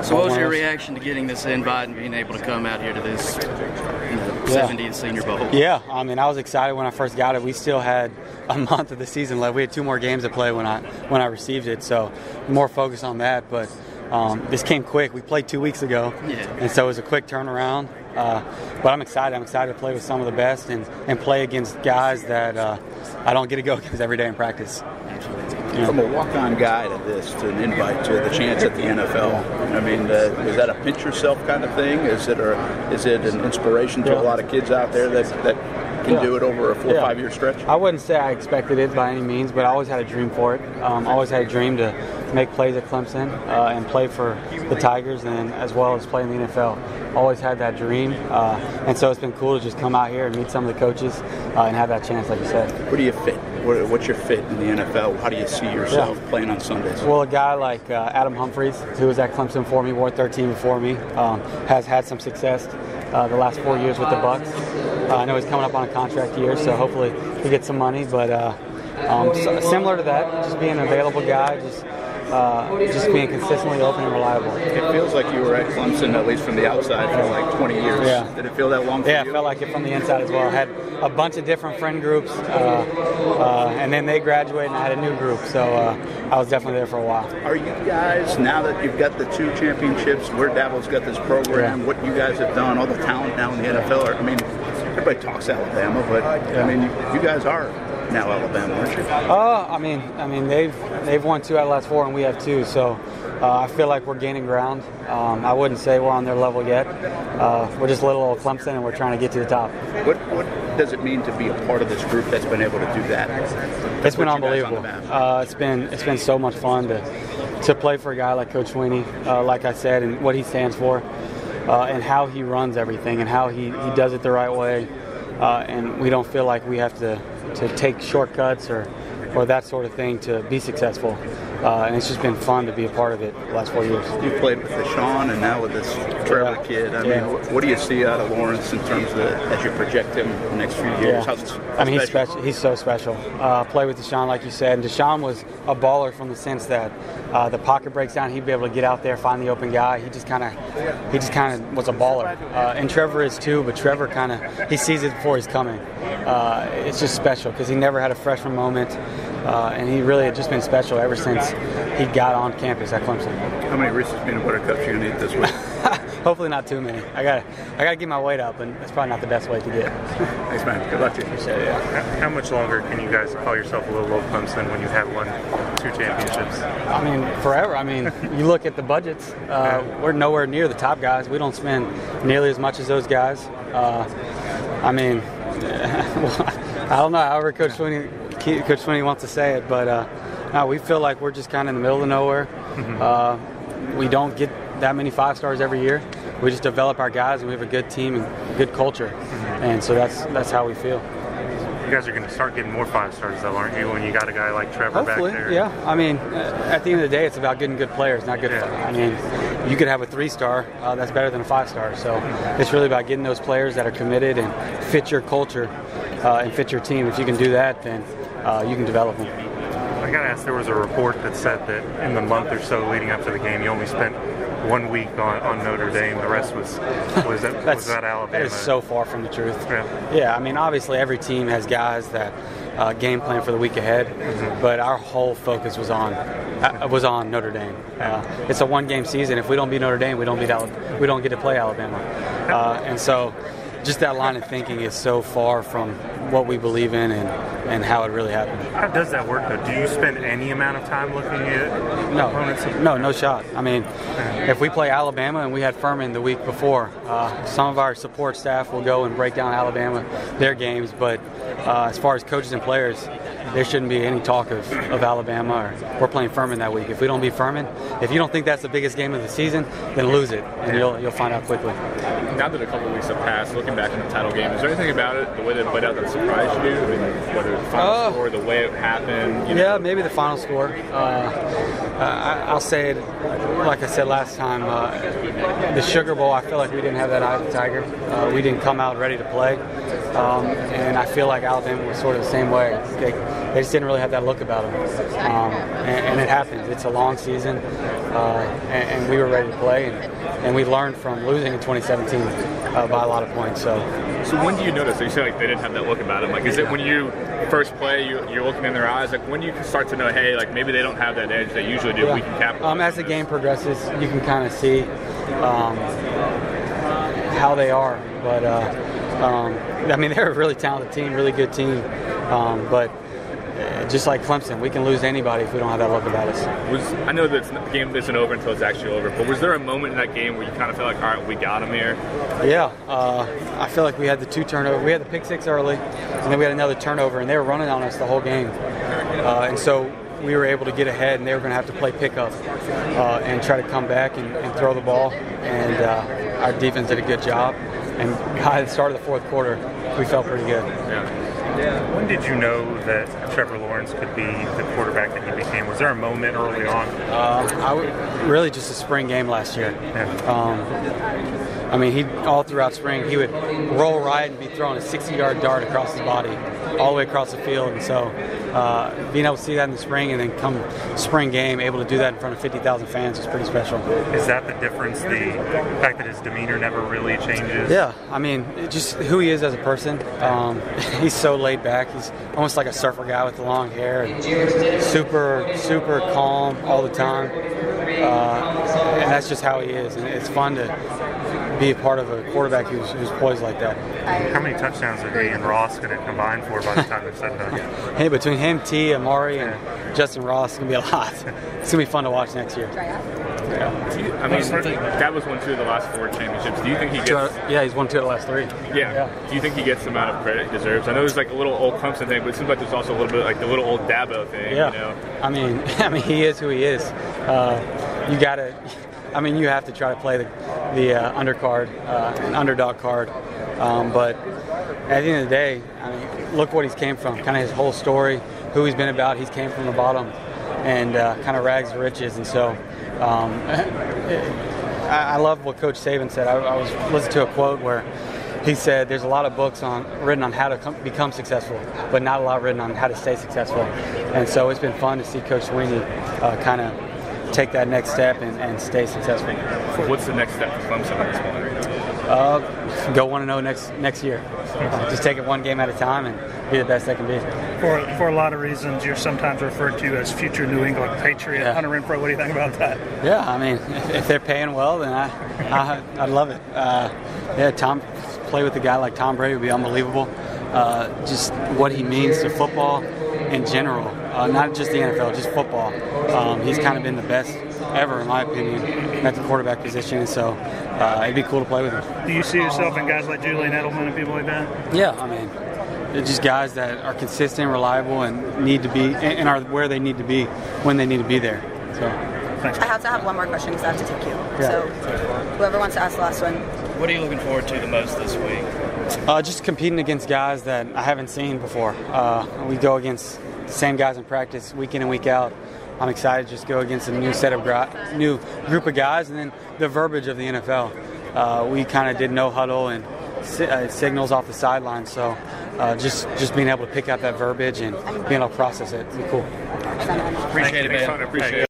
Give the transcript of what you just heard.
So what was your reaction to getting this invite and being able to come out here to this 70th Senior Bowl? Yeah, I mean, I was excited when I first got it. We still had a month of the season left. We had 2 more games to play when I received it, so more focus on that. But this came quick. We played 2 weeks ago, and so it was a quick turnaround. But I'm excited. I'm excited to play with some of the best and play against guys that I don't get to go against every day in practice. From a walk-on guy to this, to an invite to the chance at the NFL, I mean, is that a pinch yourself kind of thing? Is it an inspiration to a lot of kids out there that can do it over a 4 or 5 year stretch? I wouldn't say I expected it by any means, but I always had a dream for it. Always had a dream to make plays at Clemson and play for the Tigers, and as well as play in the NFL. Always had that dream, and so it's been cool to just come out here and meet some of the coaches and have that chance, like you said. Where do you fit? What's your fit in the NFL? How do you see yourself playing on Sundays? Well, a guy like Adam Humphries, who was at Clemson for me, wore 13 before me, has had some success the last 4 years with the Bucks. I know he's coming up on a contract year, so hopefully he gets some money. But so similar to that, just being an available guy, just being consistently open and reliable. It feels like you were at Clemson, at least from the outside, for like 20 years. Yeah. Did it feel that long for you? Yeah, it felt like it from the inside as well. I had a bunch of different friend groups, and then they graduated and I had a new group, so I was definitely there for a while. Are you guys, now that you've got the 2 championships, where Dabo's got this program, what you guys have done, all the talent now in the NFL, I mean, everybody talks Alabama, but I mean, you guys are now Alabama, aren't you? I mean, they've won 2 out of the last 4, and we have 2. So I feel like we're gaining ground. I wouldn't say we're on their level yet. We're just little old Clemson, and we're trying to get to the top. What does it mean to be a part of this group that's been able to do that? It's been unbelievable. It's been so much fun to play for a guy like Coach Sweeney, like I said, and what he stands for, and how he runs everything, and how he does it the right way. And we don't feel like we have to take shortcuts or that sort of thing to be successful. And it's just been fun to be a part of it the last 4 years. You played with Deshaun and now with this Trevor kid. I mean, what do you see out of Lawrence in terms of as you project him the next few years? I mean, he's special. He's so special. Play with Deshaun, like you said. And Deshaun was a baller from the sense that the pocket breaks down, he'd be able to get out there, find the open guy. He just kind of was a baller. And Trevor is too, but Trevor he sees it before he's coming. It's just special because he never had a freshman moment. And he really had just been special ever since he got on campus at Clemson. How many Reese's peanut butter cups are you going to eat this week? Hopefully not too many. I gotta get my weight up, and that's probably not the best way to get. Thanks, man. Good luck to you. Appreciate it. Yeah. How much longer can you guys call yourself a little old Clemson when you have won 2 championships? I mean, forever. I mean, you look at the budgets. We're nowhere near the top guys. We don't spend nearly as much as those guys. I mean, I don't know. However, Coach Sweeney wants to say it, but no, we feel like we're just kind of in the middle of nowhere. We don't get that many 5-stars every year. We just develop our guys, and we have a good team and good culture, and so that's how we feel. You guys are going to start getting more 5-stars, though, aren't you? When you got a guy like Trevor Hopefully, back there. Yeah. I mean, at the end of the day, it's about getting good players, not good. I mean, you could have a 3-star. That's better than a 5-star. So it's really about getting those players that are committed and fit your culture and fit your team. If you can do that, then you can develop them. I got to ask, there was a report that said that in the month or so leading up to the game, you only spent 1 week on Notre Dame. The rest was that Alabama. That is so far from the truth. Yeah, I mean, obviously every team has guys that game plan for the week ahead, but our whole focus was on Notre Dame. It's a 1-game season. If we don't beat Notre Dame, we don't get to play Alabama, and so just that line of thinking is so far from what we believe in and how it really happened. How does that work, though? Do you spend any amount of time looking at opponents? No shot. I mean, if we play Alabama and we had Furman the week before, some of our support staff will go and break down Alabama, their games, but as far as coaches and players, there shouldn't be any talk of Alabama or we're playing Furman that week. If we don't beat Furman, if you don't think that's the biggest game of the season, then lose it, and you'll find out quickly. Now that a couple of weeks have passed, looking back on the title game, is there anything about it, the way that it played out, that surprised you? I mean, whether the final score, the way it happened? Yeah, maybe the final score. I'll say it like I said last time. The Sugar Bowl, I feel like we didn't have that eye of the tiger. We didn't come out ready to play. and I feel like Alabama was sort of the same way. They just didn't really have that look about them, and it happens. It's a long season, and we were ready to play, and we learned from losing in 2017 by a lot of points. So when do you notice? You say like they didn't have that look about them. Like, is it when you first play, you're looking in their eyes? Like, when do you start to know, hey, like maybe they don't have that edge they usually do? We can capitalize. As the game progresses, you can kind of see how they are. But I mean, they're a really talented team, really good team. But just like Clemson, we can lose anybody if we don't have that look about us. I know that the game isn't over until it's actually over, but was there a moment in that game where you kind of felt like, all right, we got them here? Yeah, I feel like we had the 2 turnovers. We had the pick 6 early, and then we had another turnover, and they were running on us the whole game. And so we were able to get ahead, and they were going to have to play pickup and try to come back and throw the ball. And our defense did a good job. And by the start of the fourth quarter, we felt pretty good. Yeah. When did you know that Trevor Lawrence could be the quarterback that he became? Was there a moment early on? Really just a spring game last year. Yeah. I mean, all throughout spring, he would roll right and be throwing a 60-yard dart across his body, all the way across the field. And so being able to see that in the spring and then come spring game, able to do that in front of 50,000 fans was pretty special. Is that the difference, the fact that his demeanor never really changes? Yeah, I mean, just who he is as a person. He's so laid back. He's almost like a surfer guy with the long hair. And super calm all the time. And that's just how he is. And it's fun to be a part of a quarterback who's poised like that. How many touchdowns are he and Ross going to combine for by the time it's said and done? Hey, between him, T, Amari, and Justin Ross, it's going to be a lot. It's going to be fun to watch next year. Yeah. I mean, that was 1-2 of the last 4 championships. Do you think he gets... Yeah, he's won 2 of the last 3. Yeah. Do you think he gets the amount of credit he deserves? I know there's like a little old Clemson thing, but it seems like there's also a little bit like the little old Dabo thing. Yeah. You know? I mean, he is who he is. You got to... I mean, you have to try to play the undercard, an underdog card. But at the end of the day, I mean, look what he's came from. Kind of his whole story, who he's been about. He's came from the bottom and kind of rags to riches. And so I love what Coach Saban said. I was listening to a quote where he said there's a lot of books written on how to become successful, but not a lot written on how to stay successful. And so it's been fun to see Coach Sweeney kind of take that next step and stay successful. What's the next step for Clemson at this point? Go 1-0 next year. Just take it one game at a time and be the best they can be. For a lot of reasons, you're sometimes referred to as future New England Patriot. Yeah. Hunter Renfrow, what do you think about that? Yeah, I mean, if they're paying well, then I'd love it. Play with a guy like Tom Brady would be unbelievable. Just what he means to football in general, not just the NFL, just football. He's kind of been the best ever, in my opinion, at the quarterback position, and so it'd be cool to play with him. Do you see yourself in guys like Julian Edelman and people like that? Yeah, I mean, they're just guys that are consistent, reliable, and need to be, and are where they need to be when they need to be there. So, thanks. I have to have one more question because I have to take you. Yeah. So, whoever wants to ask the last one. What are you looking forward to the most this week? Just competing against guys that I haven't seen before. We go against the same guys in practice week in and week out. I'm excited to just go against a new group of guys, and then the verbiage of the NFL. We kind of did no huddle and signals off the sideline, so just being able to pick out that verbiage and being able to process it would be cool. Appreciate it, man. Appreciate it.